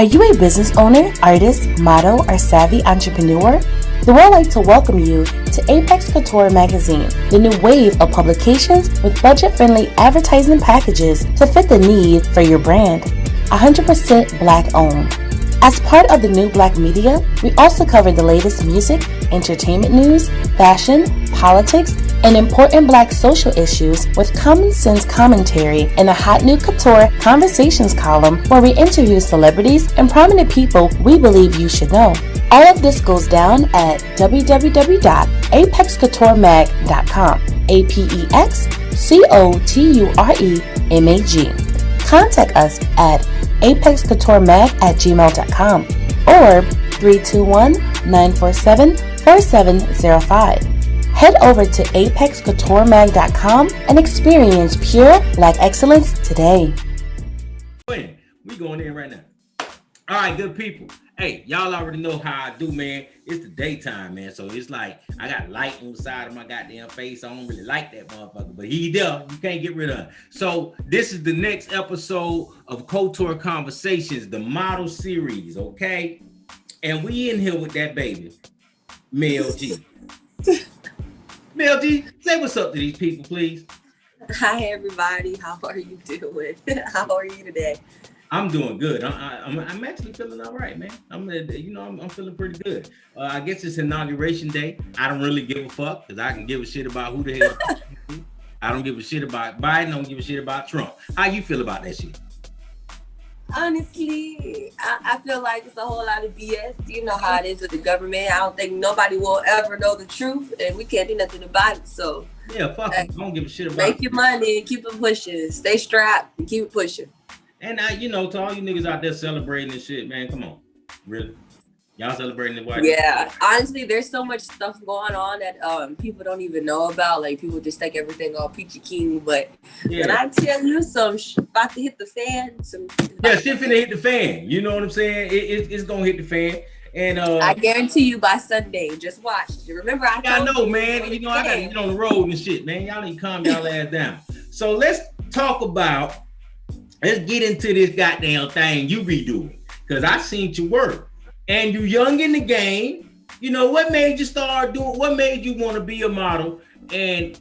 Are you a business owner, artist, model, or savvy entrepreneur? Then we'd like to welcome you to Apex Couture Magazine, the new wave of publications with budget-friendly advertising packages to fit the need for your brand. 100% Black owned. As part of the new Black media, we also cover the latest music, entertainment news, fashion, politics, and important Black social issues with common sense commentary in a hot new Coture Conversations column where we interview celebrities and prominent people we believe you should know. All of this goes down at www.apexcouturemag.com. APEXCOTUREMAG. Contact us at apexcouturemag@gmail.com or 321-947-4705. Head over to apexcouturemag.com and experience pure Black excellence today. We going in right now. All right, good people. Hey, y'all already know how I do, man. It's the daytime, man. So it's like I got light on the side of my goddamn face. I don't really like that motherfucker, but he there. You can't get rid of it. So this is the next episode of Coture Conversations, the model series, okay? And we in here with that baby, Mel G. Mel G, say what's up to these people, please. Hi, everybody. How are you doing? How are you today? I'm doing good. I'm actually feeling all right, man. I'm feeling pretty good. I guess it's inauguration day. I don't really give a fuck because I can give a shit about who the hell. I don't give a shit about Biden. I don't give a shit about Trump. How you feel about that shit? Honestly, I feel like it's a whole lot of BS. You know how it is with the government. I don't think nobody will ever know the truth, and we can't do nothing about it. So yeah, fuck it. I don't give a shit about it. Make your money and keep it pushing. Stay strapped and keep it pushing. And to all you niggas out there celebrating this shit, man, come on. Really? Y'all celebrating the white? Yeah, honestly, there's so much stuff going on that people don't even know about. Like, people just take everything all peachy keen. But when I tell you some about to hit the fan, shit finna hit the fan. You know what I'm saying? It's gonna hit the fan. And I guarantee you by Sunday, just watch. Remember, I know, man. I gotta get on the road and shit, man. Y'all need to calm y'all ass down. So let's get into this goddamn thing you be doing. Cause I seen your work. And you young in the game. You know, what made you start doing, what made you want to be a model? And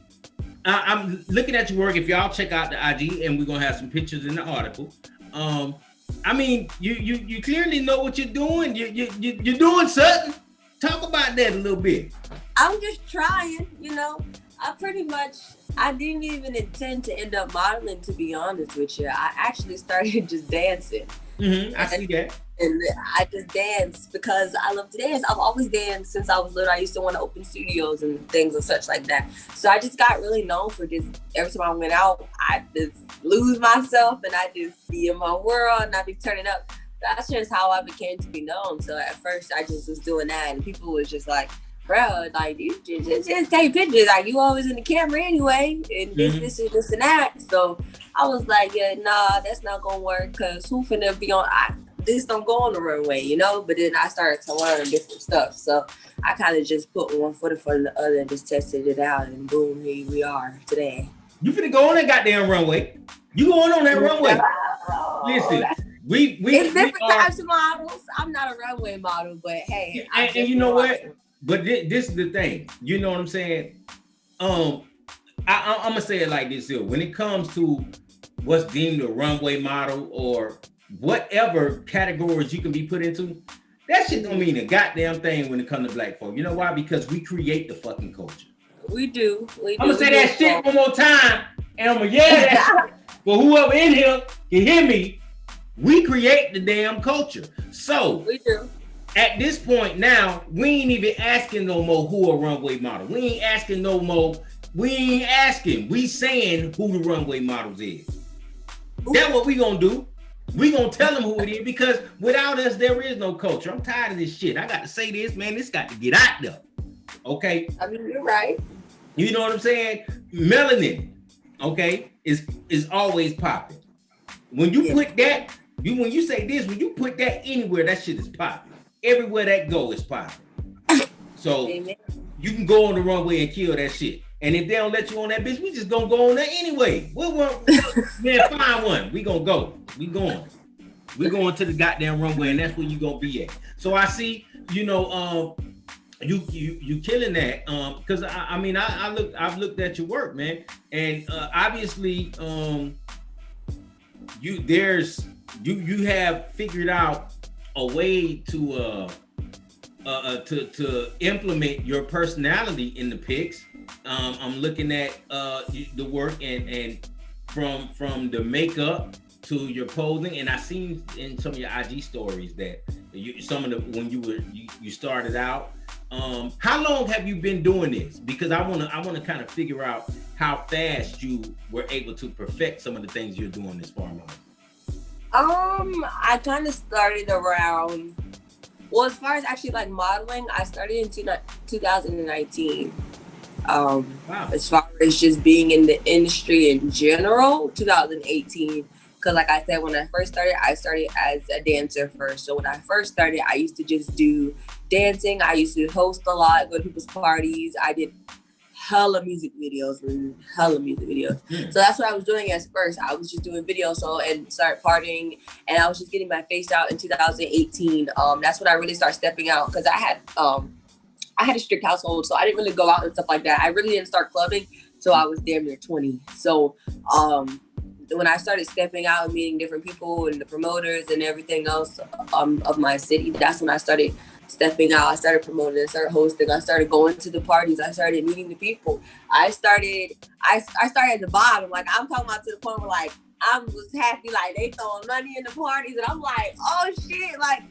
I'm looking at your work. If y'all check out the IG, and we're gonna have some pictures in the article. I mean, you clearly know what you're doing. You're doing something. Talk about that a little bit. I'm just trying, I didn't even intend to end up modeling, to be honest with you. I actually started just dancing. Mm-hmm, I see that. And I just danced because I love to dance. I've always danced since I was little. I used to want to open studios and things and such like that. So I just got really known for just, every time I went out, I just lose myself and I just be in my world and I be turning up. That's just how I became to be known. So at first I just was doing that and people was just like, bro, like, you just take pictures. Like, you always in the camera anyway, and this and that. So I was like, yeah, nah, that's not gonna work, because who finna be on, this don't go on the runway, But then I started to learn different stuff. So I kind of just put one foot in front of the other and just tested it out, and boom, here we are today. You finna go on that goddamn runway. You going on that runway. Listen, it's different types of models. I'm not a runway model, but hey. And you know what? But this is the thing, you know what I'm saying? I'm gonna say it like this here. When it comes to what's deemed a runway model or whatever categories you can be put into, that shit don't mean a goddamn thing when it comes to Black folk. You know why? Because we create the fucking culture. We do. I'm gonna say that shit one more time, and I'm gonna yell that for whoever in here can hear me. We create the damn culture. So we do. At this point now, we ain't even asking no more who a runway model. We ain't asking no more. We ain't asking. We saying who the runway models is. That's what we gonna do. We gonna tell them who it is, because without us, there is no culture. I'm tired of this shit. I got to say this, man. This got to get out there. Okay? I mean, you're right. You know what I'm saying? Melanin, okay, is always popping. When you put that, when you say this, when you put that anywhere, that shit is popping. Everywhere that go is popping. So you can go on the runway and kill that shit. And if they don't let you on that bitch, we just gonna go on there anyway. Man, find one. We gonna go. We going. We're going to the goddamn runway, and that's where you gonna be at. So I see, you killing that. Because I've looked at your work, man, and obviously, you have figured out a way to implement your personality in the pics. I'm looking at the work and from the makeup to your posing, and I seen in some of your IG stories that when you started out. How long have you been doing this? Because I want to kind of figure out how fast you were able to perfect some of the things you're doing this far along. I kind of started around. Well, as far as actually like modeling, I started in 2019. Wow. As far as just being in the industry in general, 2018. Because like I said, when I started as a dancer first. So when I first started, I used to just do dancing. I used to host a lot, go to people's parties. I did hella music videos. So that's what I was doing at first. I was just doing videos and started partying, and I was just getting my face out in 2018. That's when I really started stepping out, because I had a strict household, so I didn't really go out and stuff like that. I really didn't start clubbing till I was damn near 20. So when I started stepping out and meeting different people and the promoters and everything else of my city, that's when I started stepping out. I started promoting, I started hosting, I started going to the parties, I started meeting the people. I started at the bottom. Like, I'm talking about to the point where like I was happy, like they throwing money in the parties, and I'm like, oh shit, like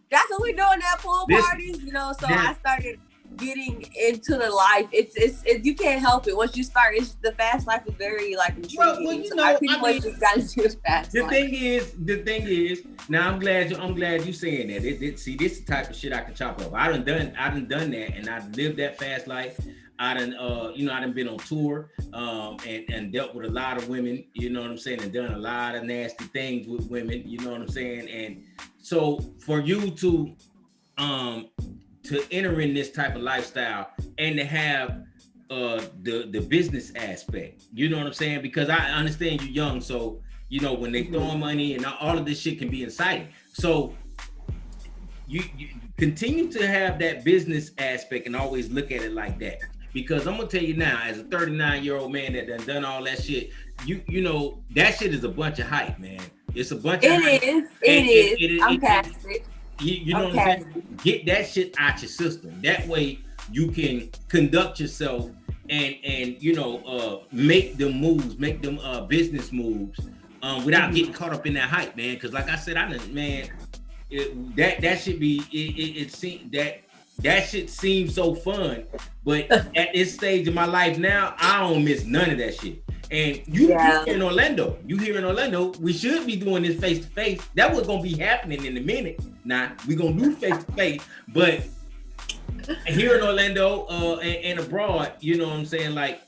that's what we doing at pool parties, So I started getting into the life. It's you can't help it. Once you start, the fast life is very like intriguing. Well, I pretty much just got into the fast life. The thing is. Now I'm glad you saying that. See, this is the type of shit I can chop up. I done done that, and I lived that fast life. I done been on tour, and dealt with a lot of women. You know what I'm saying, and done a lot of nasty things with women. You know what I'm saying, and so for you to enter in this type of lifestyle and to have the business aspect, you know what I'm saying? Because I understand you're young, so when they throw money and all of this shit can be exciting. So you continue to have that business aspect and always look at it like that. Because I'm gonna tell you now, as a 39-year-old man that done all that shit, you know that shit is a bunch of hype, man. It's a bunch of hype. It is. I'm past it. You know what I'm saying? Get that shit out your system. That way you can conduct yourself and make them moves, make them business moves without getting caught up in that hype, man. Because like I said, that should be that shit seems so fun, but at this stage of my life now, I don't miss none of that shit. And you here in Orlando, we should be doing this face to face. That was gonna be happening in a minute. Now we gonna do face to face, but here in Orlando and abroad, you know what I'm saying? Like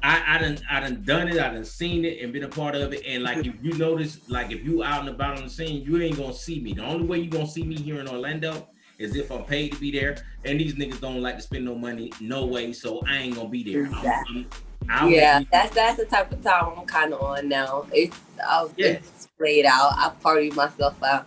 I done it, I done seen it and been a part of it. And like if you notice, like if you out and about on the scene, you ain't gonna see me. The only way you gonna see me here in Orlando is if I'm paid to be there. And these niggas don't like to spend no money, no way. So I ain't gonna be there. Exactly. That's the type of time I'm kind of on now. It's played out. I partied myself out.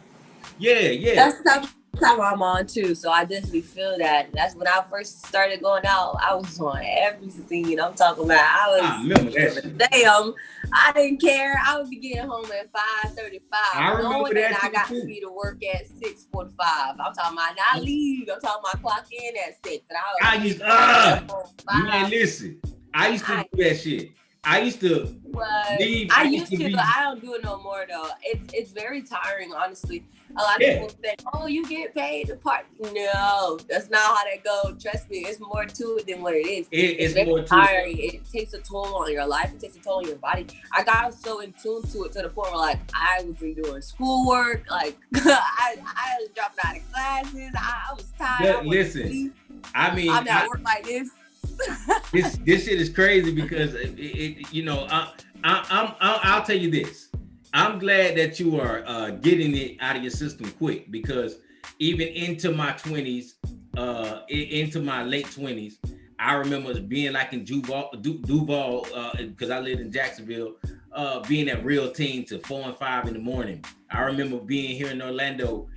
Yeah. That's the type of time I'm on too. So I definitely feel that. That's when I first started going out. I was on every scene. I'm talking about. I remember that. Damn, I didn't care. I would be getting home at 5:35. Knowing that I got to be to work at 6:45. I'm talking about not leave. I'm talking about clock in at 6. And man, listen. I used to do that shit. I used to leave. I used to, but I don't do it no more though. It's very tiring, honestly. A lot of people think, "Oh, you get paid to party." No, that's not how that goes. Trust me, it's more to it than what it is. It's very more tiring. It takes a toll on your life. It takes a toll on your body. I got so in tune to it to the point where, like, I wasn't doing schoolwork. Like, I was dropping out of classes. I was tired. Listen, I'm at work like this. this shit is crazy because I'll tell you this. I'm glad that you are getting it out of your system quick, because even into my 20s, into my late 20s, I remember being like in Duval, because I lived in Jacksonville, being at Real Team to 4 and 5 in the morning. I remember being here in Orlando,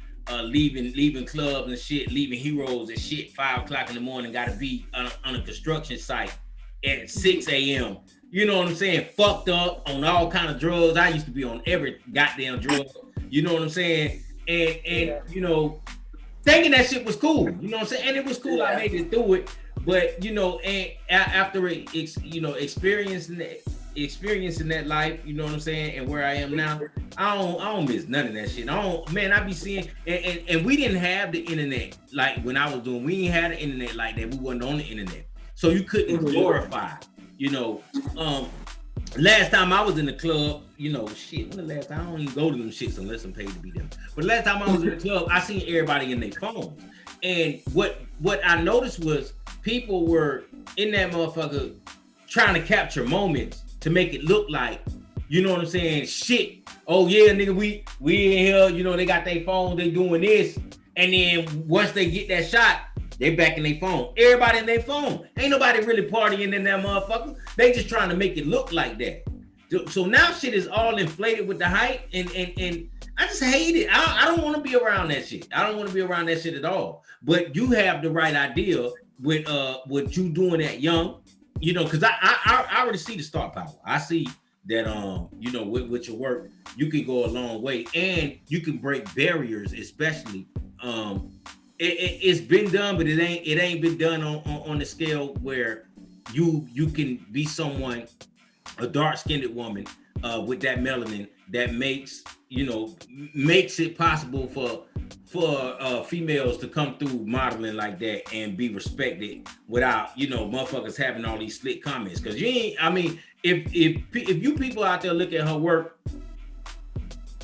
leaving clubs and shit, leaving Heroes and shit, 5 o'clock in the morning, gotta be on a construction site at 6 a.m. You know what I'm saying? Fucked up on all kind of drugs. I used to be on every goddamn drug. You know what I'm saying? And you know, thinking that shit was cool. You know what I'm saying? And it was cool. I made it through it. But you know, and after experiencing that life, you know what I'm saying, and where I am now, I don't miss none of that shit. I be seeing, and we didn't have the internet like when I was doing. We didn't have the internet like that. We wasn't on the internet, so you couldn't glorify. You know, last time I was in the club, you know, shit. When the last time I don't even go to them shits unless I'm paid to be there. But last time I was in the club, I seen everybody in their phones, and what I noticed was people were in that motherfucker trying to capture moments to make it look like, you know what I'm saying, shit. Oh yeah, nigga, we in here, you know, they got their phones, they doing this. And then once they get that shot, they back in their phone. Everybody in their phone. Ain't nobody really partying in that motherfucker. They just trying to make it look like that. So now shit is all inflated with the hype, and I just hate it. I don't want to be around that shit. I don't want to be around that shit at all. But you have the right idea with you doing that young, you know, because I already see the star power. I see that you know, with your work, you can go a long way, and you can break barriers, especially it's been done, but it ain't been done on the scale where you can be someone, a dark-skinned woman with that melanin that makes it possible for females to come through modeling like that and be respected without, you know, motherfuckers having all these slick comments. Because if you people out there look at her work,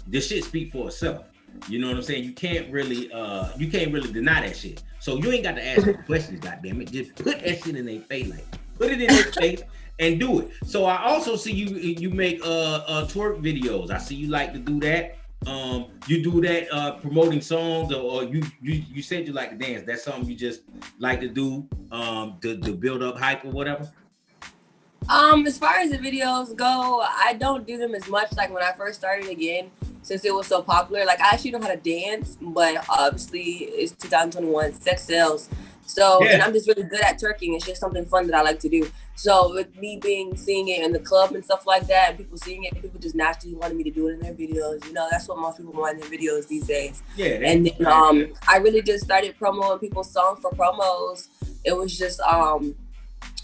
this shit speak for itself. You know what I'm saying? You can't really deny that shit. So you ain't got to ask questions, goddammit. Just put that shit in their face, like put it in their face and do it. So I also see you make twerk videos. I see you like to do that. You do that promoting songs, or you said you like to dance. That's something you just like to do to build up hype or whatever. As far as the videos go, I don't do them as much like when I first started again, since it was so popular. Like, I actually know how to dance, but obviously it's 2021, sex sells. So, and I'm just really good at twerking. It's just something fun that I like to do. So with me seeing it in the club and stuff like that, and people seeing it, people just naturally wanted me to do it in their videos. You know, that's what most people want in their videos these days. Yeah. And then I really just started promoting people's songs for promos. It was just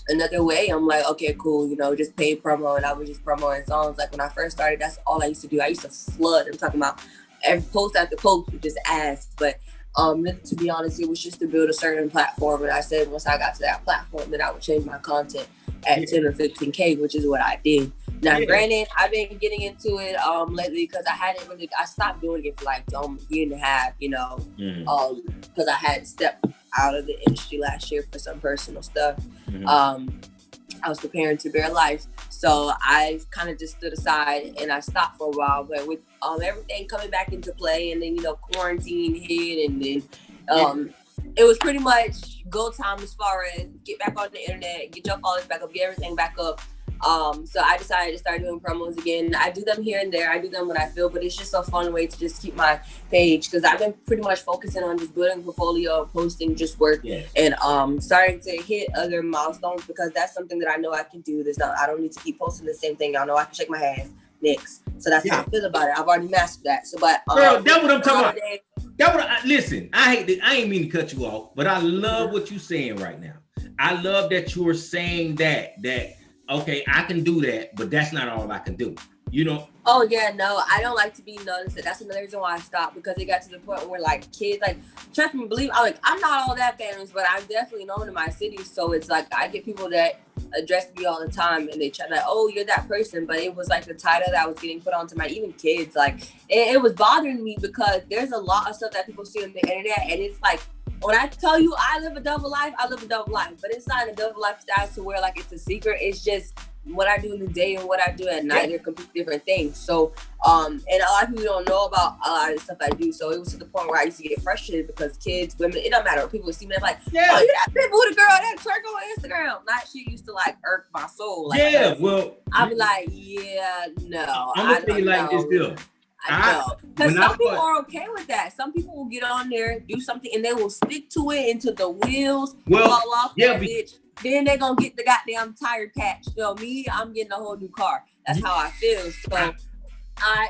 another way. I'm like, okay, cool, you know, just paid promo, and I was just promoting songs. Like when I first started, that's all I used to do. I used to flood. I'm talking about every post after post with just ads. But to be honest, it was just to build a certain platform. And I said once I got to that platform, then I would change my content at 10 or 15K, which is what I did. Now, granted, I've been getting into it lately because I stopped doing it for like a year and a half, you know, because I had stepped out of the industry last year for some personal stuff. I was preparing to bear life. So I kind of just stood aside and I stopped for a while. But with everything coming back into play, and then, you know, quarantine hit, and then it was pretty much go time as far as get back on the internet, get your followers back up, get everything back up. So I decided to start doing promos again. I do them here and there. I do them when I feel, but it's just a fun way to just keep my page, because I've been pretty much focusing on just building a portfolio, posting just work, and starting to hit other milestones, because that's something that I know I can do. I don't need to keep posting the same thing. I know I can shake my hands next. So that's how I feel about it. I've already mastered that. So, but girl, that's what I'm talking about. Listen, I ain't mean to cut you off, but I love what you're saying right now. I love that you're saying that okay, I can do that, but that's not all I can do. You know? Oh yeah, no, I don't like to be noticed. That's another reason why I stopped, because it got to the point where like kids, like, trust me, believe, I'm not all that famous, but I'm definitely known in my city. So it's like I get people that address me all the time, and they try like, oh, you're that person. But it was like the title that was getting put onto my, even kids, like it was bothering me, because there's a lot of stuff that people see on the internet, and it's like, when I tell you I live a double life, I live a double life. But it's not a double life style to where like it's a secret. It's just what I do in the day and what I do at night are completely different things. So, and a lot of people don't know about a lot of the stuff I do. So it was to the point where I used to get frustrated because kids, women, it don't matter. People would see me like, oh, you that big booty girl that twerk on Instagram. That shit used to like irk my soul. Like, I'd be like, no. I'm gonna tell you like this deal. I know. Because some people are okay with that. Some people will get on there, do something, and they will stick to it until the wheels fall off that bitch. Then they're going to get the goddamn tire patch. So me, I'm getting a whole new car. That's how I feel. So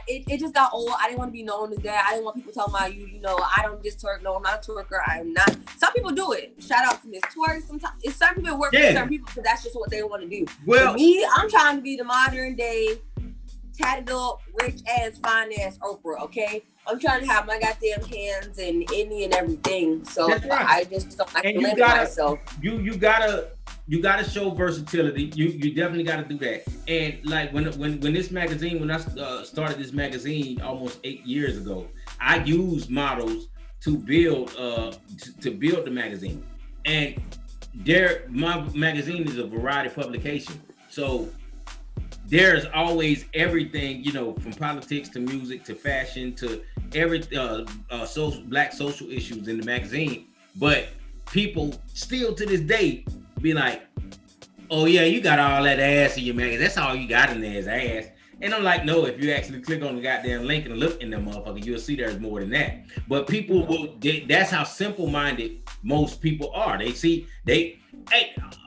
it just got old. I didn't want to be known as that. I didn't want people talking about you know, I don't just twerk. No, I'm not a twerker. I'm not. Some people do it. Shout out to Miss Twerk. Sometimes it's some people work for certain people because that's just what they want to do. Well, for me, I'm trying to be the modern day tatted up, rich ass, fine ass Oprah, okay? I'm trying to have my goddamn hands and any and everything. So I just don't like to limit myself. You gotta show versatility. You definitely gotta do that. And like when this magazine, when I started this magazine almost 8 years ago, I used models to build the magazine. And my magazine is a variety publication. So there's always everything, you know, from politics to music to fashion to every black social issues in the magazine. But people still to this day be like, oh yeah, you got all that ass in your magazine. That's all you got in there is ass. And I'm like, no, if you actually click on the goddamn link and look in that motherfucker, you'll see there's more than that. But people that's how simple-minded most people are. A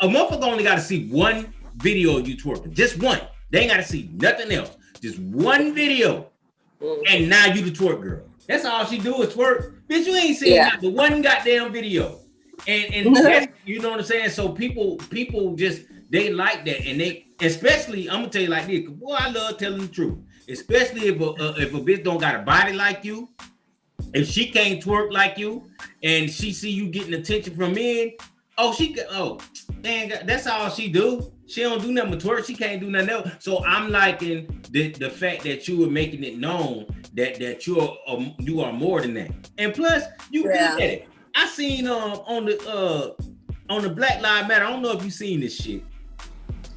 motherfucker only got to see one video of you twerking, just one. They ain't got to see nothing else. Just one video. And now you the twerk girl. That's all she do is twerk. Bitch, you ain't seen the one goddamn video. And that's, you know what I'm saying? So people just, they like that. And they, especially, I'm going to tell you like this. Boy, I love telling the truth. Especially if a bitch don't got a body like you. If she can't twerk like you. And she see you getting attention from men. Dang, that's all she do. She don't do nothing but twerk. She can't do nothing else. So I'm liking the fact that you are making it known that you are more than that. And plus, you good at it. I seen on the Black Lives Matter. I don't know if you seen this shit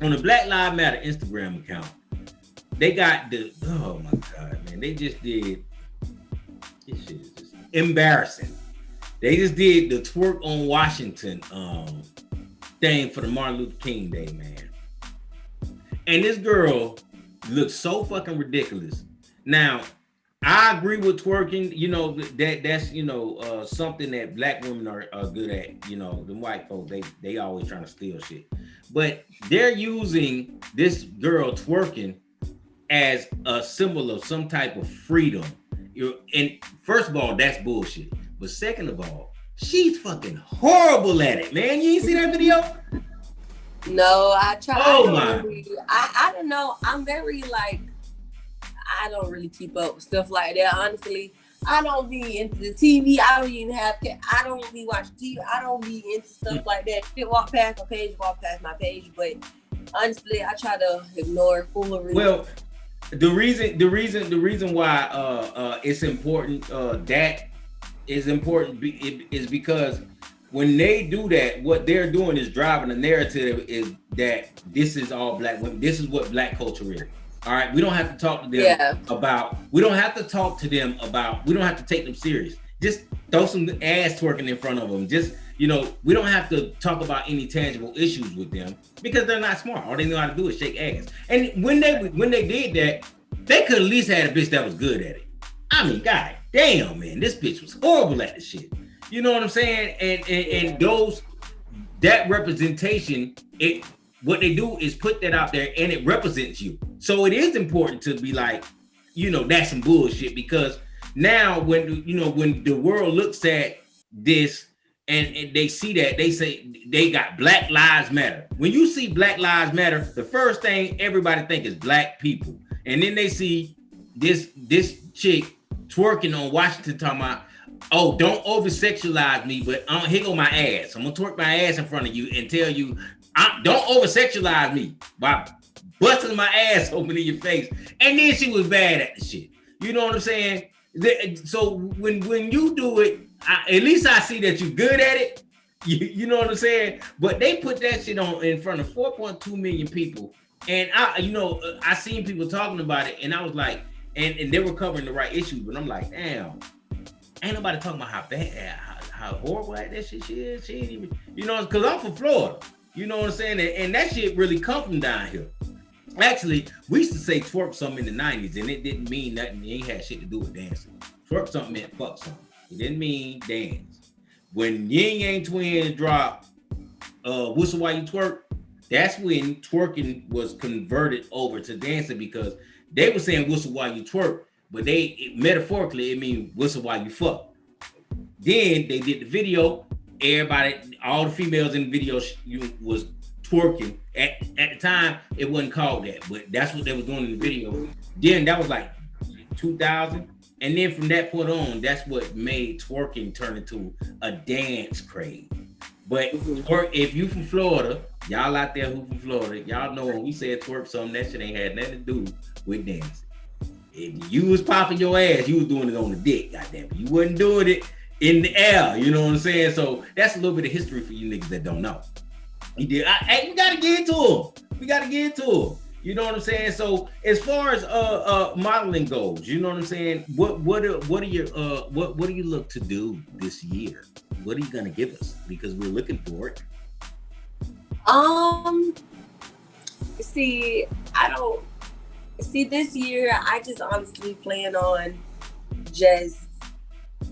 on the Black Lives Matter Instagram account. They got oh my god, man! They just did this shit is just embarrassing. They just did the twerk on Washington thing for the Martin Luther King Day, man. And this girl looks so fucking ridiculous. Now, I agree with twerking. You know that's something that black women are good at. You know, the white folks they always trying to steal shit, but they're using this girl twerking as a symbol of some type of freedom. And first of all, that's bullshit. But second of all, she's fucking horrible at it, man. You ain't see that video? No, I tried. Oh my! I don't know. I'm very like, I don't really keep up with stuff like that. Honestly, I don't be into the TV. I don't even have. I don't be watching TV. I don't be into stuff like that. Shit, walk past my page. But honestly, I try to ignore foolery. Well, the reason why it's important that is important is because when they do that, what they're doing is driving the narrative is that this is all black women. This is what black culture is. All right. We don't have to talk to them we don't have to take them serious. Just throw some ass twerking in front of them. Just, we don't have to talk about any tangible issues with them because they're not smart. All they know how to do is shake ass. And when they did that, they could at least had a bitch that was good at it. I mean, god damn, man, this bitch was horrible at this shit. You know what I'm saying? And that representation, what they do is put that out there and it represents you. So it is important to be like, that's some bullshit, because now when the world looks at this and they see that, they say they got Black Lives Matter. When you see Black Lives Matter, the first thing everybody think is black people. And then they see this chick twerking on Washington talking about, oh, don't over-sexualize me, but here go my ass. I'm gonna twerk my ass in front of you and tell you, don't over-sexualize me by busting my ass open in your face. And then she was bad at the shit. You know what I'm saying? So when you do it, at least I see that you're good at it. You know what I'm saying? But they put that shit on in front of 4.2 million people And I seen people talking about it, and I was like, and they were covering the right issues, but I'm like, damn, ain't nobody talking about how bad, how horrible that shit is. She ain't even, because I'm from Florida. You know what I'm saying? And that shit really come from down here. Actually, we used to say twerk something in the 90s, and it didn't mean nothing. It ain't had shit to do with dancing. Twerk something meant fuck something. It didn't mean dance. When Yin Yang Twins dropped Whistle While You Twerk, that's when twerking was converted over to dancing, because they were saying whistle while you twerk, but metaphorically it means whistle while you fuck. Then they did the video. Everybody, all the females in the video was twerking. At the time, it wasn't called that, but that's what they was doing in the video. Then that was like 2000. And then from that point on, that's what made twerking turn into a dance craze. But twerk, if you from Florida, y'all out there who from Florida, y'all know when we said twerk something, that shit ain't had nothing to do with dancing. If you was popping your ass, you was doing it on the dick, goddamn it. You wasn't doing it in the air, you know what I'm saying? So that's a little bit of history for you niggas that don't know. We gotta get into them. You know what I'm saying? So as far as modeling goes, you know what I'm saying? What do you look to do this year? What are you gonna give us? Because we're looking for it. This year I just honestly plan on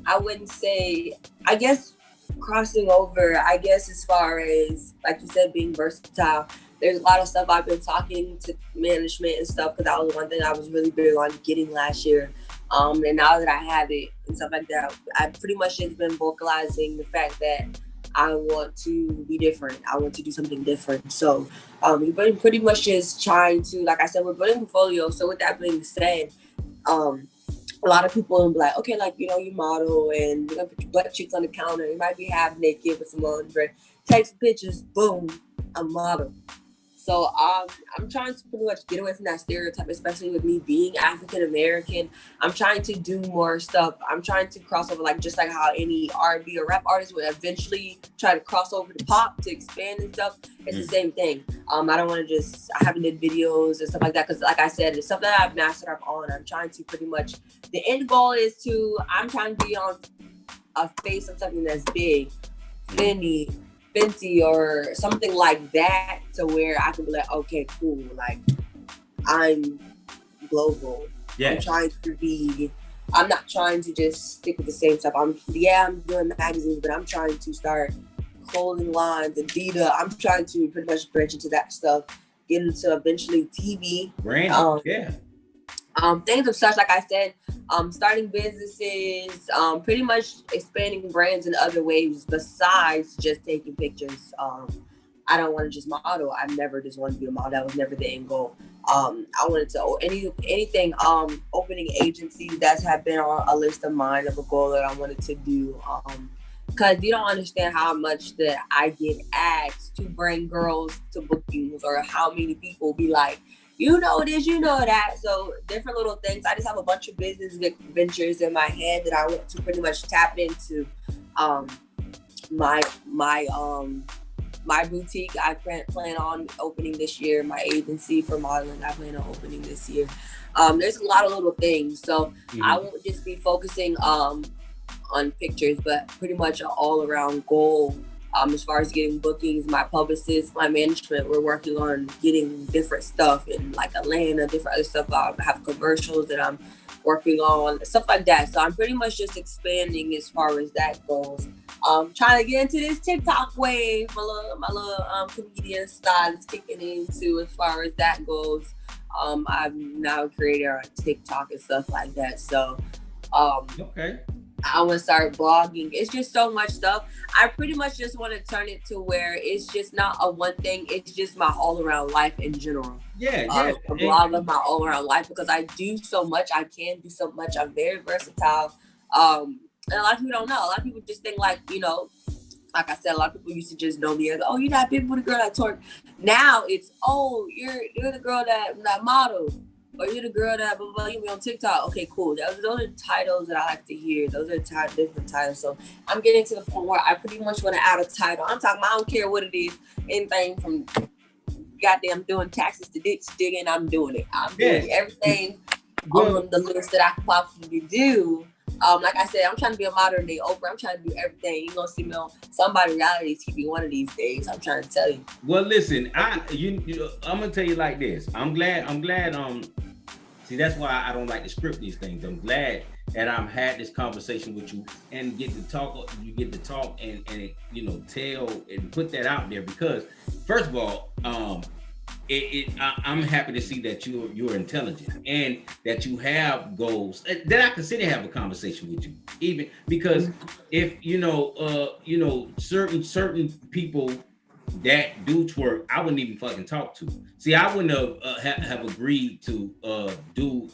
I wouldn't say, I guess, crossing over, I guess, as far as, like you said, being versatile. There's a lot of stuff I've been talking to management and stuff, because that was one thing I was really big on getting last year. And now that I have it and stuff like that, I pretty much just been vocalizing the fact that I want to be different. I want to do something different. So we've been pretty much just trying to, like I said, we're building a portfolio. So with that being said, a lot of people will be like, okay, like, you model and you're gonna put your butt cheeks on the counter. You might be half naked with some lingerie. Take some pictures, boom, I'm model. So I'm trying to pretty much get away from that stereotype, especially with me being African American. I'm trying to do more stuff. I'm trying to cross over, just like how any R&B or rap artist would eventually try to cross over to pop to expand and stuff. It's the same thing. I don't want to I haven't did videos and stuff like that, because like I said, it's something that I've mastered up on. I'm trying to pretty much, the end goal is I'm trying to be on a face of something that's big, Fenty or something like that, to where I can be like, okay, cool, like I'm global. Yes. I'm not trying to just stick with the same stuff. I'm doing magazines, but I'm trying to start clothing lines and Adidas. I'm trying to pretty much branch into that stuff, get into eventually TV. Branding, things of such, like I said, starting businesses, pretty much expanding brands in other ways besides just taking pictures. I don't want to just model. I never just wanted to be a model. That was never the end goal. I wanted to anything opening agencies that have been on a list of mine of a goal that I wanted to do. Because you don't understand how much that I get asked to bring girls to bookings, or how many people be like, you know this, you know that. So different little things. I just have a bunch of business ventures in my head that I want to pretty much tap into. My boutique, I plan on opening this year. My agency for modeling, I plan on opening this year. There's a lot of little things. So I won't just be focusing on pictures, but pretty much an all-around goal. As far as getting bookings, my publicist, my management, we're working on getting different stuff in like Atlanta, different other stuff. I have commercials that I'm working on, stuff like that. So I'm pretty much just expanding as far as that goes. Trying to get into this TikTok wave. My little comedian style is kicking into as far as that goes. I'm now a creator on TikTok and stuff like that. So okay. I want to start blogging. It's just so much stuff. I pretty much just want to turn it to where it's just not a one thing. It's just my all around life in general. A blog of my all around life, because I do so much. I can do so much. I'm very versatile. And a lot of people don't know. A lot of people just think like I said, a lot of people used to just know me as, oh, you're that big booty girl that twerk. Now it's, oh, you're the girl that models. Or you're the girl that blah, blah, you be on TikTok. Okay, cool. Those are titles that I like to hear. Those are different titles. So I'm getting to the point where I pretty much want to add a title. I'm talking, I don't care what it is. Anything from goddamn doing taxes to ditch digging, I'm doing it. I'm doing everything on the list that I could possibly do. Like I said, I'm trying to be a modern day Oprah. I'm trying to do everything. You're gonna see me on somebody reality TV one of these days. I'm trying to tell you. Well, listen, I'm gonna tell you like this. I'm glad. See, that's why I don't like to script these things. I'm glad that I've had this conversation with you and get to talk. You get to talk and tell and put that out there because, first of all, I'm happy to see that you're intelligent and that you have goals that I consider have a conversation with you, even because if certain people that do twerk, I wouldn't even fucking talk to. See, I wouldn't have agreed to do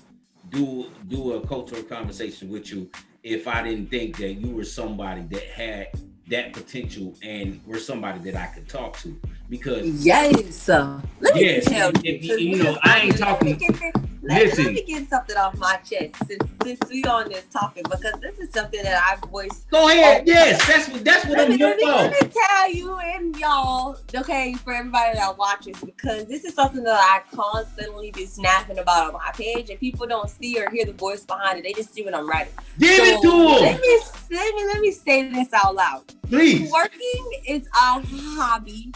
a cultural conversation with you if I didn't think that you were somebody that had that potential and were somebody that I could talk to. Because yes, let me tell you, I ain't talking. Let me get something off my chest since we on this topic because this is something that I've voiced. Go ahead. Yes, that's what I'm here for. Let me tell you and y'all, okay, for everybody that watches, because this is something that I constantly be snapping about on my page, and people don't see or hear the voice behind it. They just see what I'm writing. Give it to them. Let me say this out loud. Please. Working is a hobby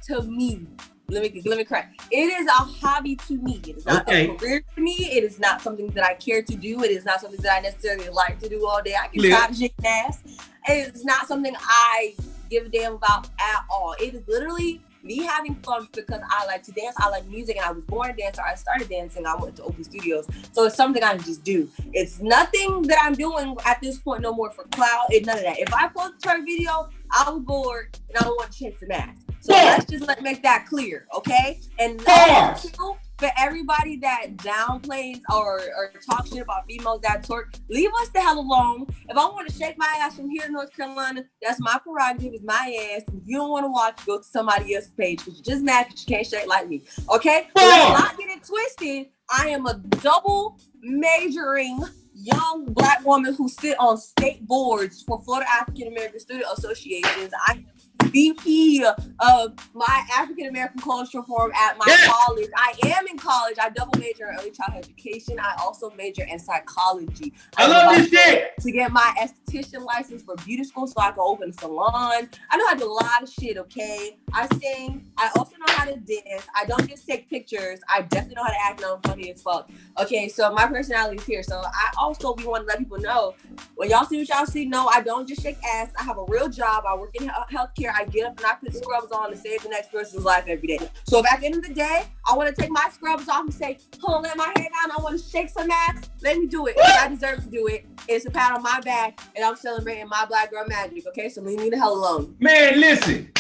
to me. Let me correct. It is a hobby to me. It is not a career to me. It is not something that I care to do. It is not something that I necessarily like to do all day. I can stop shaking ass. It is not something I give a damn about at all. It is literally me having fun because I like to dance. I like music, and I was born a dancer. I started dancing. I went to open studios. So it's something I just do. It's nothing that I'm doing at this point no more for clout. It's none of that. If I post a twerk video, I was bored and I don't want to chase some ass. So let's just make that clear, okay? And for everybody that downplays or talk shit about females that twerk, leave us the hell alone. If I want to shake my ass from here to North Carolina, that's my prerogative, it's my ass. If you don't want to watch, go to somebody else's page because you're just mad because you can't shake like me, okay? So let's not get it twisted. I am a double majoring young Black woman who sit on state boards for Florida African American Student Associations. I am VP of my African American Cultural Forum at my college. I am in college. I double major in early childhood education. I also major in psychology. I love this shit. To get my esthetician license for beauty school so I can open a salon. I know how to do a lot of shit, okay? I sing. I also know how to dance. I don't just take pictures. I definitely know how to act, and I'm funny as fuck. Okay, so my personality is here. So I also be wanting to let people know, when y'all see what y'all see, no, I don't just shake ass. I have a real job. I work in healthcare. I get up and I put scrubs on to save the next person's life every day. So if at the end of the day, I want to take my scrubs off and say, hold on, let my hair down, I want to shake some ass, let me do it. I deserve to do it. It's a pat on my back, and I'm celebrating my Black girl magic, okay? So leave me the hell alone. Man, listen.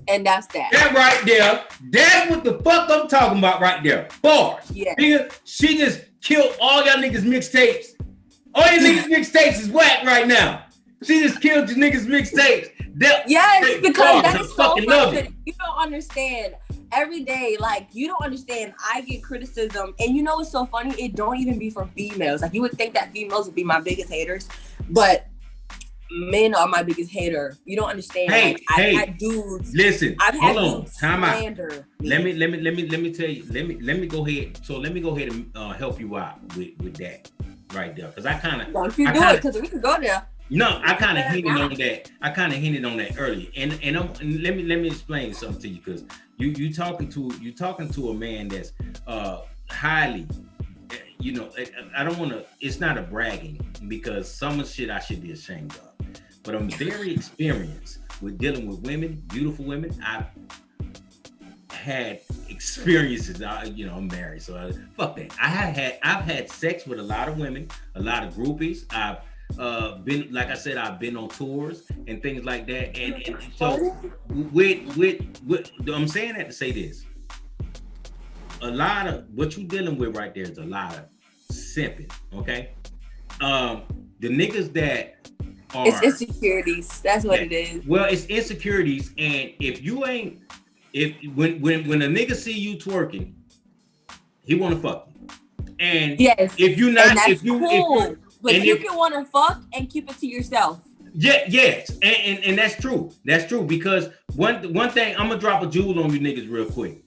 And that's that. That right there, that's what the fuck I'm talking about right there. Bars. Yeah. She just killed all y'all niggas mixtapes. All your niggas mixtapes is whack right now. She just killed your niggas mixtapes. Yes, because that is so frustrating. You don't understand. Every day, like, you don't understand. I get criticism, and you know what's so funny? It don't even be from females. Like, you would think that females would be my biggest haters, but men are my biggest hater. You don't understand. I've had dudes. Listen, hold on. Time out. Slander. Let me tell you. Let me go ahead. So let me go ahead and help you out with that right there, because I kind of. Don't you do it? Because we could go there. No, I kind of hinted on that. I kind of hinted on that earlier, and let me explain something to you, because you talking to a man that's highly, I don't want to. It's not a bragging, because some of the shit I should be ashamed of, but I'm very experienced with dealing with women, beautiful women. I've had experiences. I'm married, so fuck that. I've had sex with a lot of women, a lot of groupies. I've been, like I said, I've been on tours and things like that, and so with I'm saying that to say this: a lot of what you're dealing with right there is a lot of simping. Okay, the niggas that are, it's insecurities. That's what it is. Well, it's insecurities, and when a nigga see you twerking, he want to fuck you, and yes, if you not, and that's if you cool. if But you can want to fuck and keep it to yourself. Yeah, yes, and that's true. That's true because one thing I'm gonna drop a jewel on you niggas real quick.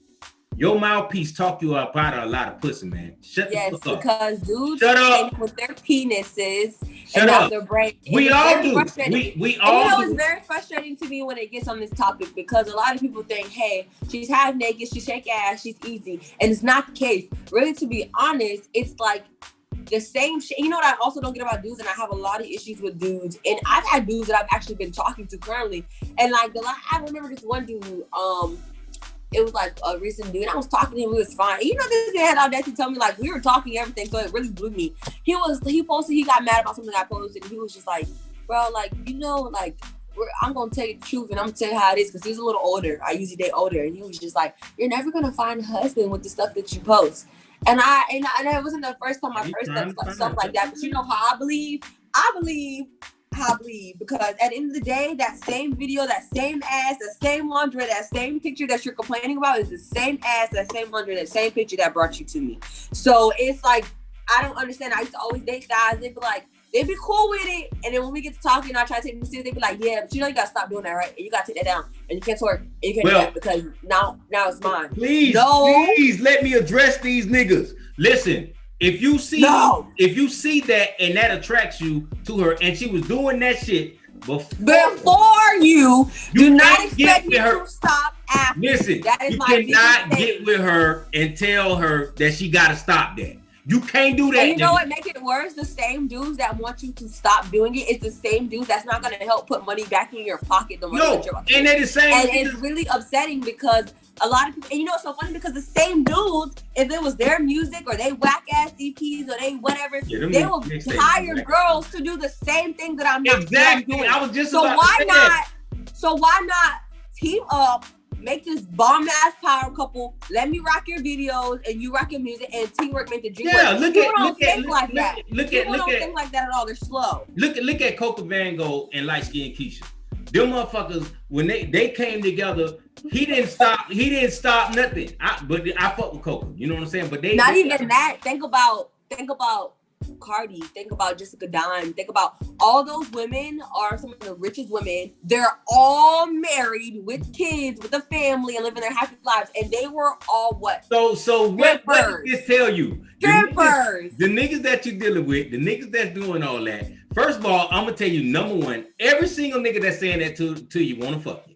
Your mouthpiece talk you about a lot of pussy, man. Shut the fuck up. Because dudes Shut up. with their penises Shut and up. not their brain. We all do. We all do. It's very frustrating to me when it gets on this topic because a lot of people think, hey, she's half naked, she shake ass, she's easy. And it's not the case. Really, to be honest, it's like the same shit. You know what I also don't get about dudes, and I have a lot of issues with dudes. And I've had dudes that I've actually been talking to currently. And like I remember this one dude, it was like a recent dude. I was talking to him, we was fine. You know, this man had audacity to tell me like we were talking everything, so it really blew me. He posted, he got mad about something I posted, and he was just like, bro, like, you know, like I'm gonna tell you the truth and I'm gonna tell you how it is, because he's a little older. I usually date older, and he was just like, you're never gonna find a husband with the stuff that you post. And it wasn't the first time I heard stuff like that. But you know how I believe because at the end of the day, that same video, that same ass, that same laundry, that same picture that you're complaining about is the same ass, that same laundry, that same picture that brought you to me. So it's like, I don't understand. I used to always date guys. They'd be cool with it. And then when we get to talking, I try to take them serious. They'd be like, yeah, but you know, you got to stop doing that, right? And you got to take that down. And you can't twerk. And you can't do that because now it's mine. Please let me address these niggas. Listen, if you see that and that attracts you to her and she was doing that shit before you do not expect me to stop after. Listen, you cannot get with her and tell her that she got to stop that. You can't do that. And you know what? Make it worse. The same dudes that want you to stop doing it, it's the same dudes that's not going to help put money back in your pocket. And they're the same. And it's really upsetting because a lot of people, and you know, it's so funny because the same dudes, if it was their music or they whack ass EPs or they whatever, they will hire girls to do the same thing that I'm not doing. I was just so why not team up? Make this bomb ass power couple. Let me rock your videos and you rock your music, and teamwork make the dream work. Yeah, Look don't think like that at all. They're slow. Look at Coca Van Gogh and Light Skin Keisha. Them motherfuckers, when they came together, he didn't stop nothing. But I fuck with Coca. You know what I'm saying? But not even that. Think about Cardi, think about Jessica Dime, think about all those women are some of the richest women. They're all married with kids, with a family, and living their happy lives. And they were all what? So what does this tell you? The niggas that you're dealing with, the niggas that's doing all that. First of all, I'm gonna tell you, number one, every single nigga that's saying that to you wanna fuck you.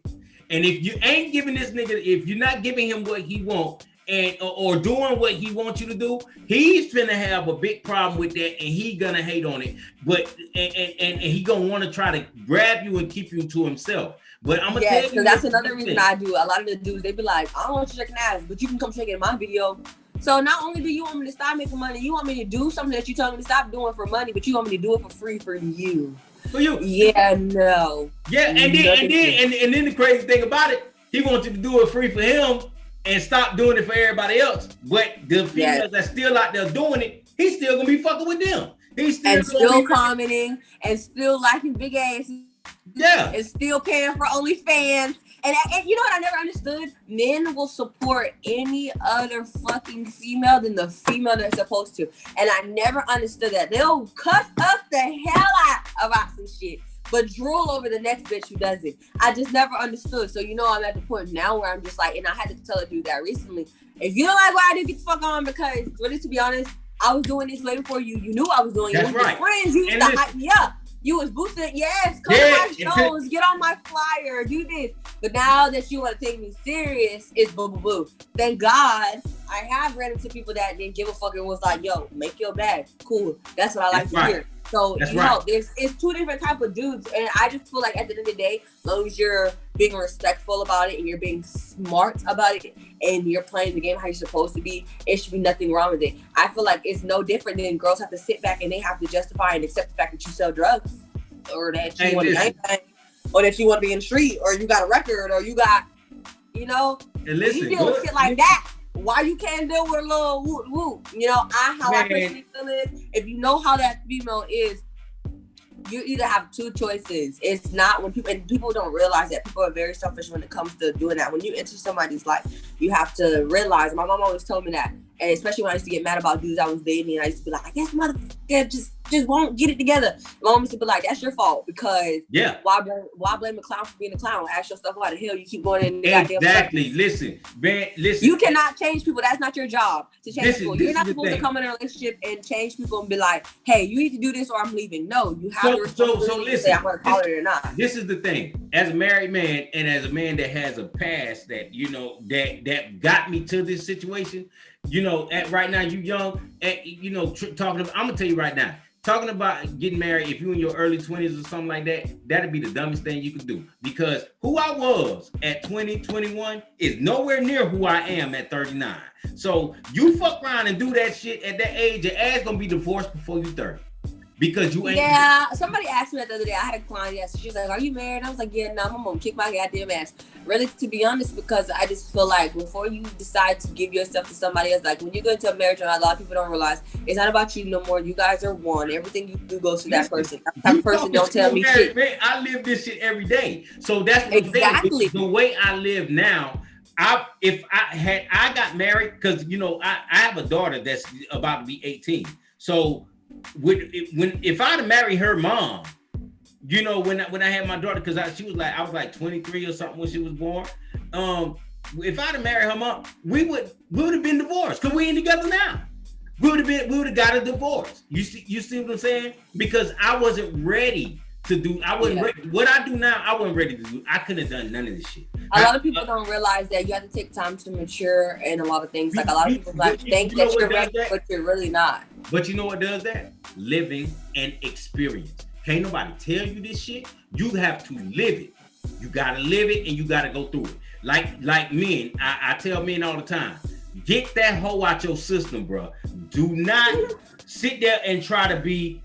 And if you ain't giving this nigga, if you're not giving him what he wants, and or doing what he wants you to do, he's finna have a big problem with that, and he gonna hate on it. But and he gonna want to try to grab you and keep you to himself. But I'm gonna tell you, because that's another reason I do. A lot of the dudes, they be like, I don't want you shaking ass, but you can come shake it in my video. So not only do you want me to stop making money, you want me to do something that you tell me to stop doing for money, but you want me to do it for free for you. For you? Yeah, no. Yeah, and then the crazy thing about it, he wants you to do it free for him and stop doing it for everybody else. But the females that's still out there doing it, he's still gonna be fucking with them. He's still commenting and still liking big asses. Yeah. And still paying for OnlyFans. And you know what I never understood? Men will support any other fucking female than the female they're supposed to. And I never understood that. They'll cuss us the hell out about some shit, but drool over the next bitch who does it. I just never understood. So, you know, I'm at the point now where I'm just like, and I had to tell a dude that recently. If you don't like what I do, get the fuck on, because really, to be honest, I was doing this way before you. You knew I was doing it. That's right. Friends, you used to hype me up. You was boosting, yes, come to my shows, get on my flyer, do this. But now that you want to take me serious, it's boo boo boo. Thank God I have ran into people that didn't give a fuck and was like, yo, make your bag. Cool. That's what I like to hear. So, you know, it's two different type of dudes. And I just feel like at the end of the day, as long as you're being respectful about it and you're being smart about it and you're playing the game how you're supposed to be, it should be nothing wrong with it. I feel like it's no different than girls have to sit back and they have to justify and accept the fact that you sell drugs, or that you want to gangbang, or that you want to be in the street, or you got a record, or you got, you know, and listen, you deal with shit like that. Why you can't deal with a little whoop whoop? You know, I personally feel is, if you know how that female is, you either have two choices. It's not when people don't realize that people are very selfish when it comes to doing that. When you enter somebody's life, you have to realize. My mom always told me that, and especially when I used to get mad about dudes I was dating, and I used to be like, I guess motherfucker just just won't get it together. Moments to be like, that's your fault because why blame a clown for being a clown? Ask yourself why the hell you keep going in the goddamn Exactly. Listen, man, listen. You cannot change people. That's not your job to change people. You're not supposed to come in a relationship and change people and be like, hey, you need to do this or I'm leaving. No, you have to responsibility to say I'm gonna call it or not. This is the thing. As a married man and as a man that has a past that, you know, that got me to this situation, you know, at right now you young, you know, talking about, I'm gonna tell you right now, talking about getting married, if you in your early 20s or something like that, that'd be the dumbest thing you could do. Because who I was at 20, 21 is nowhere near who I am at 39. So you fuck around and do that shit at that age, your ass gonna be divorced before you 30. Because you ain't. Yeah, somebody asked me that the other day. I had a client yesterday. She was like, are you married? I was like, yeah, no, I'm gonna kick my goddamn ass. Really, to be honest, because I just feel like before you decide to give yourself to somebody else, like when you go into a marriage, and a lot of people don't realize it's not about you no more. You guys are one. Everything you do goes to that person. That type of person don't tell me shit. Man, I live this shit every day. So that's what exactly the way I live now. I got married because, you know, I have a daughter that's about to be 18. So if I'd have married her mom, you know, when I had my daughter, because I was like 23 or something when she was born. If I'd have married her mom, we would have been divorced because we ain't together now. We would have got a divorce. You see what I'm saying? Because I wasn't ready to do. I wasn't ready. What I do now, I wasn't ready to do. I couldn't have done none of this shit. A lot of people don't realize that you have to take time to mature and a lot of things. Like a lot of people think that you're ready, but you're really not. But you know what does that? Living and experience. Can't nobody tell you this shit. You have to live it. You gotta live it and you gotta go through it. Like men, I tell men all the time, get that hoe out your system, bro. Do not sit there and try to be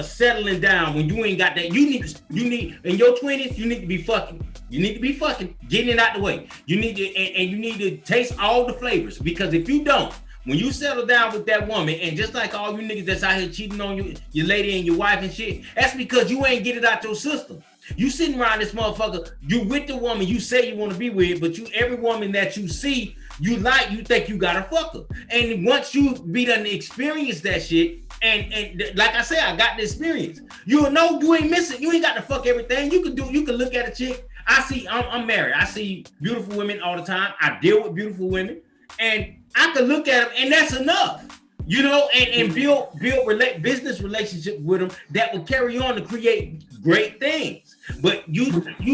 settling down when you ain't got that. You need in your 20s, you need to be fucking. You need to be fucking, getting it out the way. You need to, and you need to taste all the flavors, because if you don't, when you settle down with that woman, and just like all you niggas that's out here cheating on you, your lady and your wife and shit, that's because you ain't get it out your system. You sitting around this motherfucker, you with the woman you say you want to be with, but every woman that you see, you think you gotta fuck her. And once you be done experience that shit, and like I said, I got the experience. You'll know you ain't missing. You ain't got to fuck everything. You can look at a chick. I'm married. I see beautiful women all the time. I deal with beautiful women, and I can look at them, and that's enough. You know, and build business relationship with them that will carry on to create great things. But you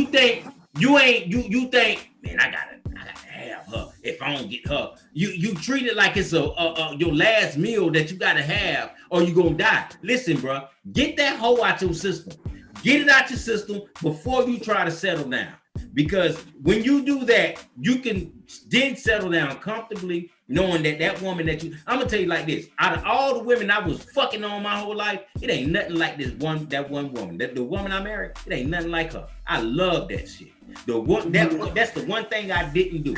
think, man, I gotta have her. If I don't get her, you treat it like it's your last meal that you gotta have, or you gonna die. Listen, bro, get that hoe out your system. Get it out your system before you try to settle down. Because when you do that, you can then settle down comfortably, knowing that woman I'm gonna tell you like this: out of all the women I was fucking on my whole life, it ain't nothing like that one woman. The woman I married, it ain't nothing like her. I love that shit. That's the one thing I didn't do,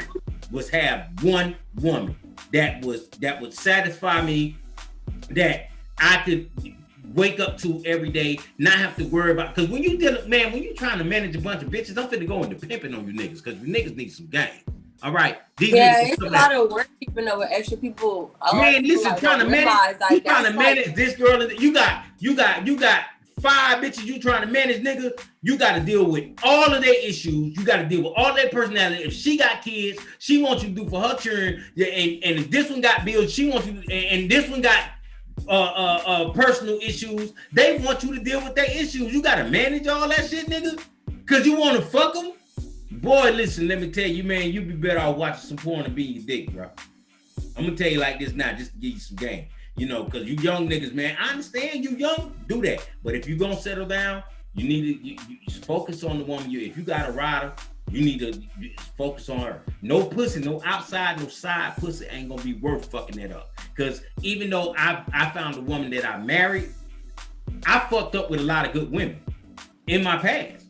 was have one woman that would satisfy me, that I could wake up to every day, not have to worry about. Because when you trying to manage a bunch of bitches, I'm finna go into pimping on you niggas, because you niggas need some game. All right. It's a lot of work keeping up with extra people. Man, listen, trying to manage this girl. You got 5 bitches you trying to manage, nigga. You got to deal with all of their issues. You got to deal with all their personality. If she got kids, she wants you to do for her children. And if this one got bills, she wants you to, and this one got personal issues, they want you to deal with their issues. You gotta manage all that shit, nigga, because you want to fuck them. Boy, listen, let me tell you, man, you be better off watching some porn and being your dick, bro. I'm gonna tell you like this now, just to give you some game, you know, because you young niggas, man, I understand you young, do that, but if you gonna settle down, you need to you focus on the woman. If you got a rider, you need to focus on her. No pussy, no outside, no side pussy ain't gonna be worth fucking that up. Because even though I found a woman that I married, I fucked up with a lot of good women in my past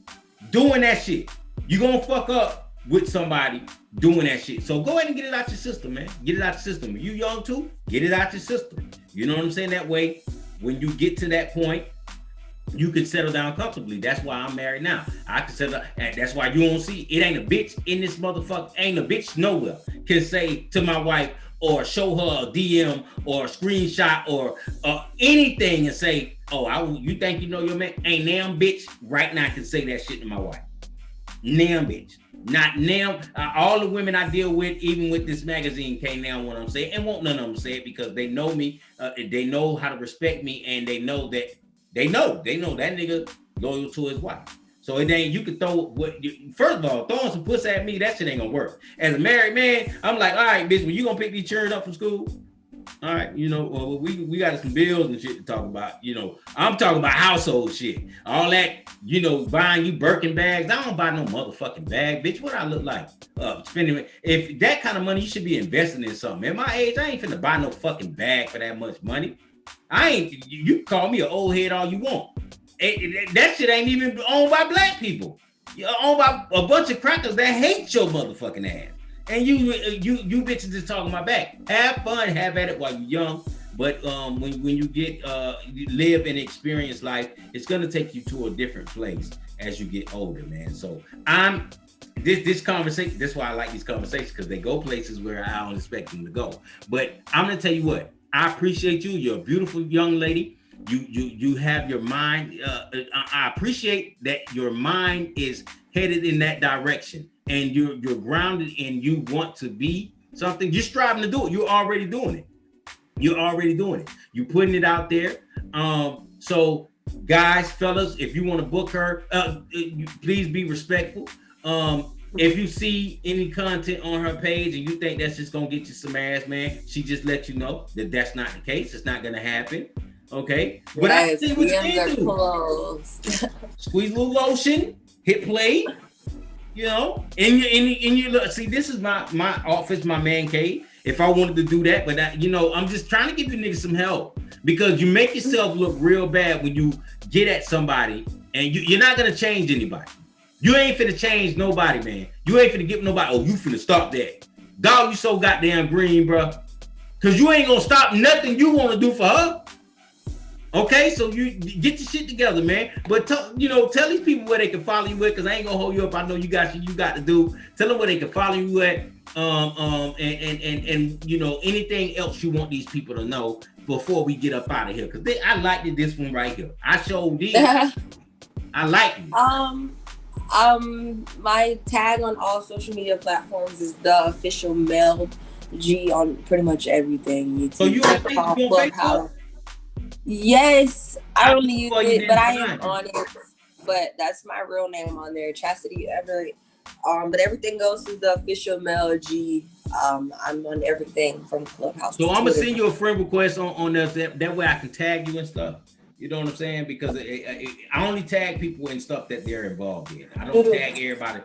doing that shit. You gonna fuck up with somebody doing that shit. So go ahead and get it out your system, man. Get it out your system. If you young too, get it out your system. You know what I'm saying? That way, when you get to that point, you can settle down comfortably. That's why I'm married now. I can settle, and that's why you don't see, it ain't a bitch in this motherfucker, ain't a bitch nowhere can say to my wife or show her a DM or a screenshot or anything and say, Oh, you think you know your man? Ain't damn bitch right now I can say that shit to my wife. Damn bitch. Not now. All the women I deal with, even with this magazine, can't now what I'm saying, and won't none of them say it because they know me. They know how to respect me, and they know that that nigga loyal to his wife. So it ain't, you can throw first of all, throwing some pussy at me, that shit ain't gonna work. As a married man, I'm like, all right, bitch, when you gonna pick these children up from school? All right, we got some bills and shit to talk about. I'm talking about household shit. All that, buying you Birkin bags. I don't buy no motherfucking bag, bitch. What I look like? Spending, if that kind of money, you should be investing in something. At my age, I ain't finna buy no fucking bag for that much money. You call me an old head all you want. That shit ain't even owned by black people. You're owned by a bunch of crackers that hate your motherfucking ass. And you bitches just talking my back. Have fun, have at it while you're young. But when you get live and experience life, it's gonna take you to a different place as you get older, man. So this conversation. That's why I like these conversations, because they go places where I don't expect them to go. But I'm gonna tell you what. I appreciate you. You're a beautiful young lady. You have your mind. I appreciate that your mind is headed in that direction, and you're grounded, and you want to be something. You're striving to do it. You're already doing it. You're putting it out there. So guys, fellas, if you want to book her, please be respectful. If you see any content on her page and you think that's just gonna get you some ass, man, she just let you know that that's not the case. It's not gonna happen. Okay, but I see what you can do. Squeeze a little lotion, hit play. In your see, this is my office, my man cave. If I wanted to do that, but I'm just trying to give you niggas some help, because you make yourself look real bad when you get at somebody, and you're not gonna change anybody. You ain't finna change nobody, man. You ain't finna get nobody. Oh, you finna stop that. Dog, you so goddamn green, bro. Cause you ain't gonna stop nothing you wanna do for her. Okay, so you get your shit together, man. But tell these people where they can follow you at, because I ain't gonna hold you up. I know you got to do. Tell them where they can follow you at. And anything else you want these people to know before we get up out of here. Cause I liked this one right here. I showed did. I like it. My tag on all social media platforms is the official Mel G on pretty much everything. YouTube, so you on Facebook? Yes, I don't use it, but I am on it. But that's my real name on there, Chastity Everett. But everything else is the official Mel G. I'm on everything from Clubhouse. So I'm gonna send you a friend request on this. That way I can tag you and stuff. You know what I'm saying? Because I only tag people in stuff that they're involved in. I don't tag everybody.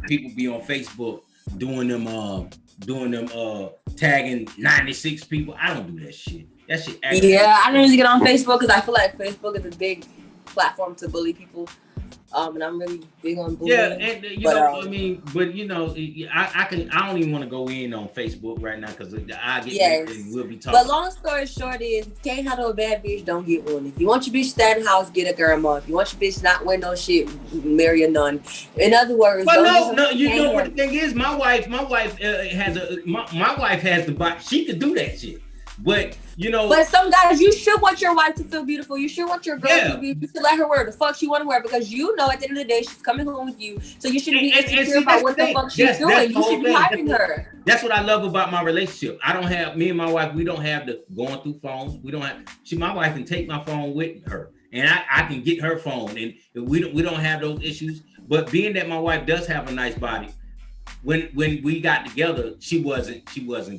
People be on Facebook doing them tagging 96 people. I don't do that shit. That shit. Yeah, I don't really get on Facebook because I feel like Facebook is a big platform to bully people. And I'm really big on bullying. Yeah, and I don't even want to go in on Facebook right now because we'll be talking. But long story short is, if you can't handle a bad bitch, don't get one. If you want your bitch to stay in the house, get a grandma. If you want your bitch not wear no shit, marry a nun. In other words, but no, you know what the thing is? My wife has the body. She could do that shit. But But some guys, you should want your wife to feel beautiful. You should want your girl to be. You should let her wear the fuck she want to wear, because at the end of the day, she's coming home with you. So you shouldn't be insecure about what the fuck she's doing. You should be hiding her. That's what I love about my relationship. Me and my wife, we don't have the going through phones. We don't have. My wife can take my phone with her, and I can get her phone, and we don't have those issues. But being that my wife does have a nice body, when we got together, she wasn't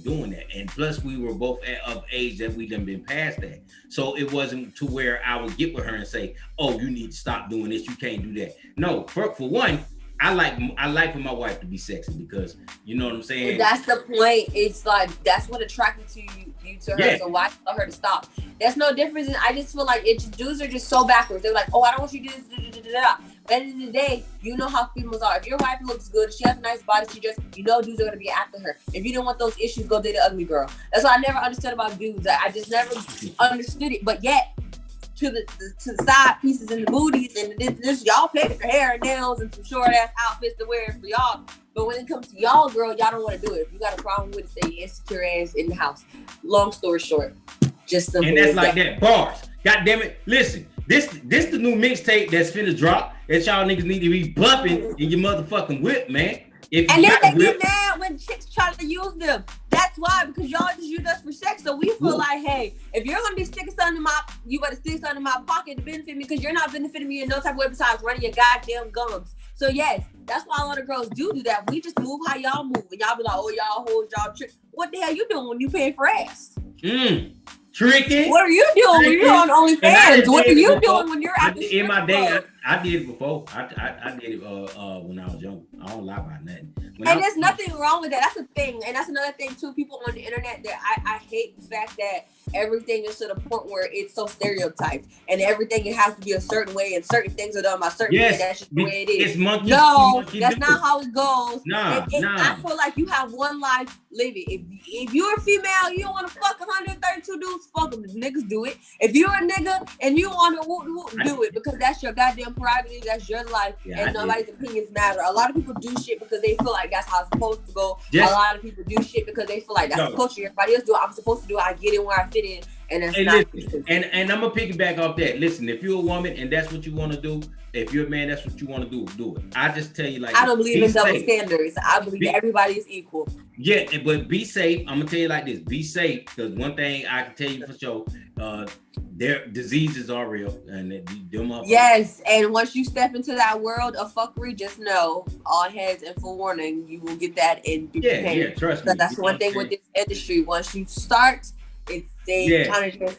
doing that, and plus we were both of age that we done been past that, so it wasn't to where I would get with her and say, "Oh, you need to stop doing this. You can't do that." No, for one, I like for my wife to be sexy, because you know what I'm saying. That's the point. It's like that's what attracted to you to her. Yeah. So why tell her to stop? There's no difference. I just feel like dudes are just so backwards. They're like, "Oh, I don't want you to do this." But at the end of the day, you know how females are. If your wife looks good, she has a nice body, dudes are gonna be after her. If you don't want those issues, go date an ugly girl. That's what I never understood about dudes. I just never understood it. But yet, to the side pieces and the booties and this y'all pay for hair and nails and some short ass outfits to wear for y'all. But when it comes to y'all, girl, y'all don't want to do it. If you got a problem with it, stay insecure ass in the house. Long story short, just simple. And that's like that. Bars. God damn it. Listen, this the new mixtape that's finna drop that y'all niggas need to be bumping in your motherfucking whip, man. And then they get mad when chicks try to use them. That's why, because y'all just use us for sex. So we feel like, hey, if you're gonna be sticking something in you better stick something in my pocket to benefit me, because you're not benefiting me in no type of way besides running your goddamn gums. So yes, that's why a lot of girls do that. We just move how y'all move, and y'all be like, oh, y'all hold y'all trick. What the hell you doing when you paying for ass? Tricking. What are you doing when you're on OnlyFans? What are you doing when you're at the in my day? I did it before. I did it when I was young. I don't lie about nothing. There's nothing wrong with that. That's the thing, and that's another thing too. People on the internet that I hate the fact that everything is to the point where it's so stereotyped, and everything it has to be a certain way, and certain things are done by certain way. That's just the way it is. That's not how it goes. Nah. I feel like you have one life. Live it. If you're a female, you don't want to fuck 132 dudes. Fuck them. The niggas do it. If you're a nigga and you want to do it, because that's your goddamn prerogative. That's your life, and nobody's opinions matter. A lot of people do shit because they feel like that's how it's supposed to go. A lot of people do shit because they feel like that's the culture. Everybody else do it. I'm supposed to do it. I get in where I fit in, and that's not. And I'm gonna piggyback off that. Listen, if you're a woman and that's what you want to do, if you're a man, that's what you want to do it. I just tell you, like, I don't believe in double standards. I believe everybody is equal. Yeah, but be safe. I'm gonna tell you like this: be safe, because one thing I can tell you for sure, their diseases are real, and them up. Yes, and once you step into that world of fuckery, just know, all heads and full warning, you will get that in. Yeah, trust me. That's one thing with this industry. Once you start, it's kind of just.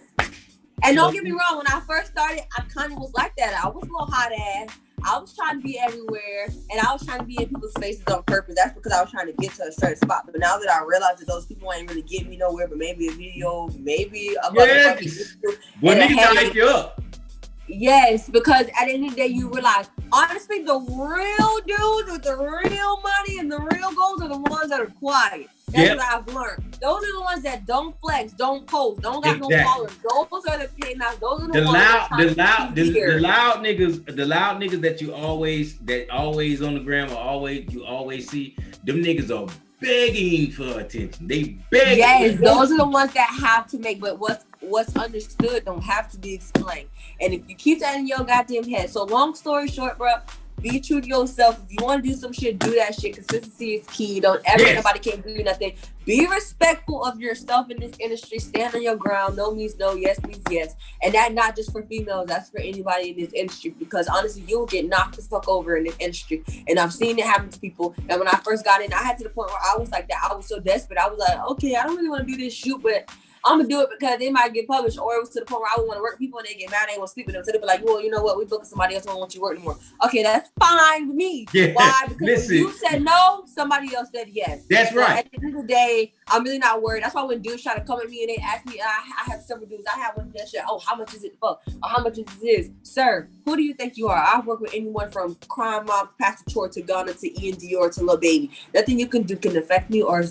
And don't get me wrong, when I first started, I kind of was like that. I was a little hot ass. I was trying to be everywhere, and I was trying to be in people's faces on purpose. That's because I was trying to get to a certain spot. But now that I realize that those people ain't really getting me nowhere, but maybe a video, maybe a motherfucking niggas hype you up. Yes, because at the end of the day, you realize, honestly, the real dudes with the real money and the real goals are the ones that are quiet. That's what I've learned. Those are the ones that don't flex, don't post, don't got no followers. Those are the payouts. Those are the loud niggas that you always on the gram, or you always see. Them niggas are begging for attention. They begging. Yes, those are the ones that have to make. But what's understood don't have to be explained. And if you keep that in your goddamn head, so long story short, bro. Be true to yourself. If you want to do some shit, do that shit. Consistency is key. Don't ever, nobody can do nothing. Be respectful of yourself in this industry. Stand on your ground. No means no, yes means yes. And that not just for females, that's for anybody in this industry. Because honestly, you'll get knocked the fuck over in this industry. And I've seen it happen to people. And when I first got in, I had to the point where I was like that. I was so desperate. I was like, okay, I don't really want to do this shoot, but I'm gonna do it because it might get published, or it was to the point where I would want to work people and they get mad, they want to sleep with them. So they be like, well, you know what? We booking somebody else, don't want you to work anymore. Okay, that's fine with me. Yeah. Why? Because when you said no, somebody else said yes. That's right. At the end of the day, I'm really not worried. That's why when dudes try to come at me and they ask me, I have several dudes. I have one that shit. Oh, how much is it for? Or how much is this? Sir, who do you think you are? I've worked with anyone from crime mob, Pastor Chore to Ghana to Ian Dior to Lil Baby. Nothing you can do can affect me or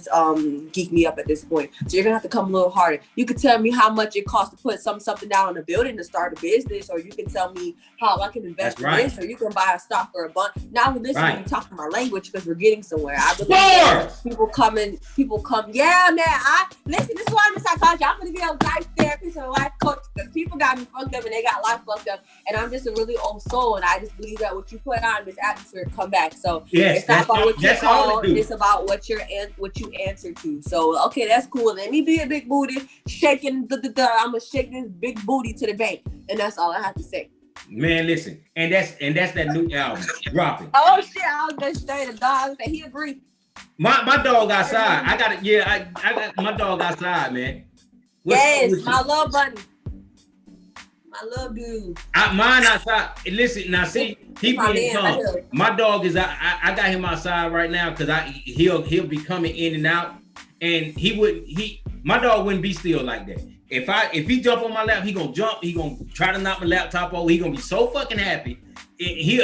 geek me up at this point. So you're gonna have to come a little harder. You can tell me how much it costs to put something down on a building to start a business, or you can tell me how I can invest in this, or you can buy a stock or a bond. Now we're listening, we talking my language because we're getting somewhere. I believe that people come. Yeah, man. Listen, this is why I'm in psychology. I'm gonna be a life therapist and a life coach because people got me fucked up and they got life fucked up, and I'm just a really old soul, and I just believe that what you put on this atmosphere come back. So it's not about what you call, it's about what you answer to. So okay, that's cool. Let me be a big booty shaking. I'm gonna shake this big booty to the bank, and that's all I have to say. Man, listen, and that's that new album dropping. Oh shit! I was gonna say the dog. He agreed. My dog outside. I got it. Yeah, I got my dog outside, man. My love bunny. My love dude. Mine outside. Listen, now see, he being calm. My dog is. I got him outside right now because he'll be coming in and out, and my dog wouldn't be still like that. If he jump on my lap, he gonna jump. He gonna try to knock my laptop over. He gonna be so fucking happy. He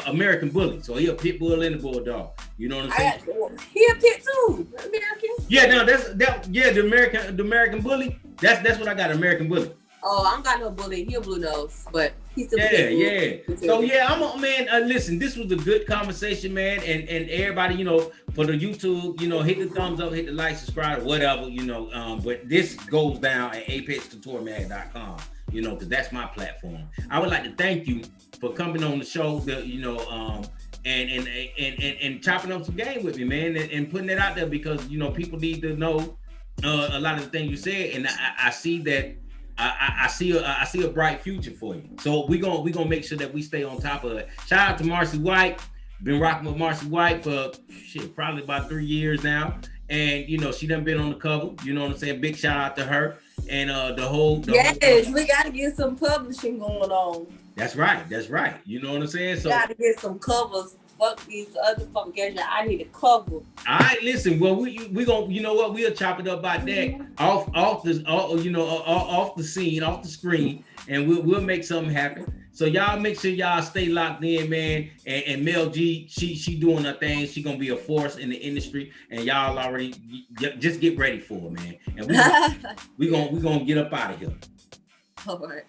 American bully, so he a pit bull and a bulldog. You know what I'm saying? He a pit too, American. Yeah, no, the American bully. That's what I got, American bully. Oh, I don't got no bully. He a blue nose, but he's still So man. Listen, this was a good conversation, man, and everybody, for the YouTube, hit the thumbs up, hit the like, subscribe, whatever, but this goes down at apexcouturemag.com. you know, because that's my platform. I would like to thank you for coming on the show, and chopping up some game with me, man, and putting it out there, because, you know, people need to know a lot of the things you said, and I see that I see a bright future for you. So we gonna make sure that we stay on top of it. Shout out to Marcy White. Been rocking with Marcy White for probably about 3 years now. And, you know, she done been on the cover. You know what I'm saying? Big shout out to her. And we got to get some publishing going on. That's right. You know what I'm saying? So we got to get some covers. Fuck these other publications. I need a cover. All right, listen. Well, we gonna, you know what? We'll chop it up by that off the scene, off the screen, and we'll make something happen. So y'all make sure y'all stay locked in, man. And Mel G, she doing her thing. She gonna be a force in the industry, and y'all already just get ready for it, man. And we gonna get up out of here. All right.